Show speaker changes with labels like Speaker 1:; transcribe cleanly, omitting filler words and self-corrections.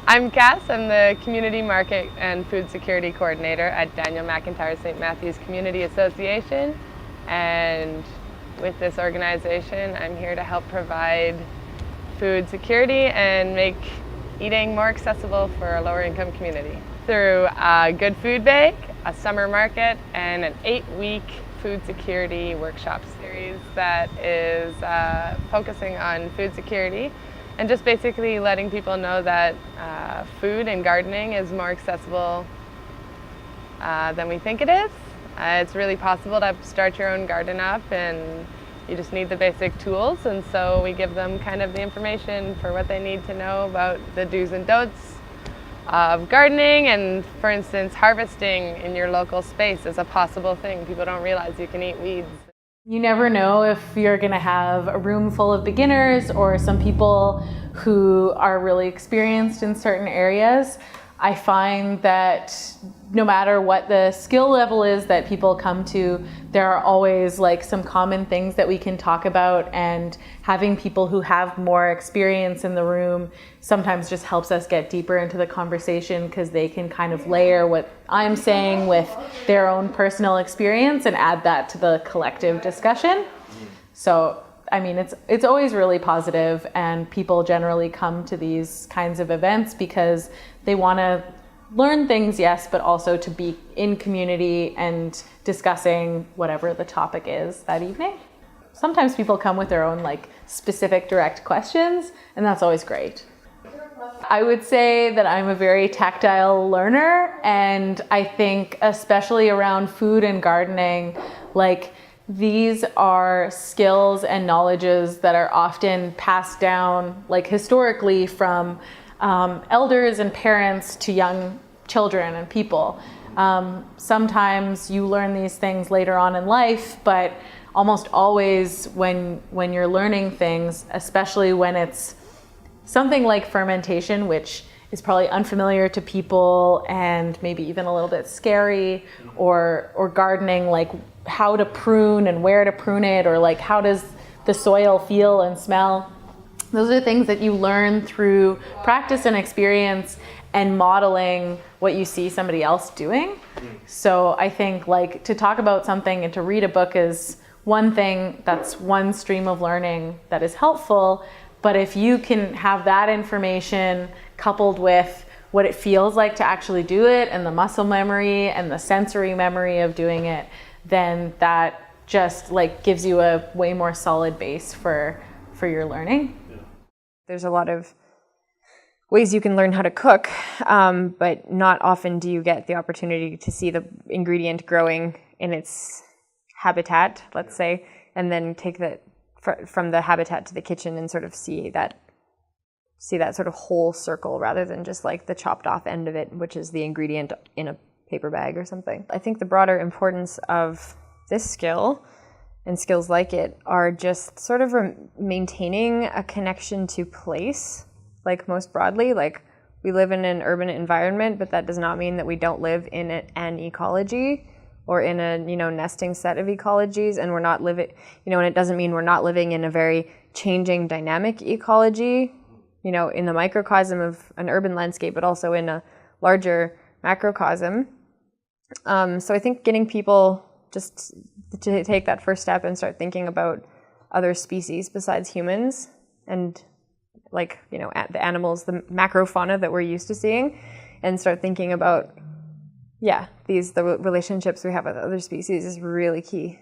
Speaker 1: I'm Cass. I'm the Community Market and Food Security Coordinator at Daniel McIntyre St. Matthews Community Association. And with this organization, I'm here to help provide food security and make eating more accessible for a lower income community. Through a good food bank, a summer market, and an 8-week food security workshop series that is focusing on food security and just basically letting people know that food and gardening is more accessible than we think it is. It's really possible to start your own garden up, and you just need the basic tools, and so we give them kind of the information for what they need to know about the do's and don'ts of gardening. And for instance, harvesting in your local space is a possible thing. People don't realize you can eat weeds.
Speaker 2: You never know if you're going to have a room full of beginners or some people who are really experienced in certain areas. I find that no matter what the skill level is that people come to, there are always like some common things that we can talk about, and having people who have more experience in the room sometimes just helps us get deeper into the conversation, because they can kind of layer what I'm saying with their own personal experience and add that to the collective discussion. So I mean, it's always really positive, and people generally come to these kinds of events because they want to learn things, yes, but also to be in community and discussing whatever the topic is that evening. Sometimes people come with their own like specific direct questions, and that's always great. I would say that I'm a very tactile learner, and I think especially around food and gardening, like these are skills and knowledges that are often passed down, like historically, from elders and parents to young children and people. Sometimes you learn these things later on in life, but almost always when you're learning things, especially when it's something like fermentation, which is probably unfamiliar to people and maybe even a little bit scary, or gardening, like how to prune and where to prune it, or like how does the soil feel and smell. Those are things that you learn through practice and experience and modeling what you see somebody else doing. So I think like to talk about something and to read a book is one thing, that's one stream of learning that is helpful. But if you can have that information coupled with what it feels like to actually do it, and the muscle memory and the sensory memory of doing it, then that just like gives you a way more solid base for your learning.
Speaker 3: There's a lot of ways you can learn how to cook, but not often do you get the opportunity to see the ingredient growing in its habitat, let's say, and then take that from the habitat to the kitchen and sort of see that sort of whole circle, rather than just like the chopped off end of it, which is the ingredient in a paper bag or something. I think the broader importance of this skill and skills like it are just sort of maintaining a connection to place, like most broadly. Like we live in an urban environment, but that does not mean that we don't live in an ecology or in a nesting set of ecologies, and we're not living, and it doesn't mean we're not living in a very changing dynamic ecology, in the microcosm of an urban landscape, but also in a larger macrocosm. So I think getting people just to take that first step and start thinking about other species besides humans, and like, the animals, the macrofauna that we're used to seeing, and start thinking about, the relationships we have with other species is really key.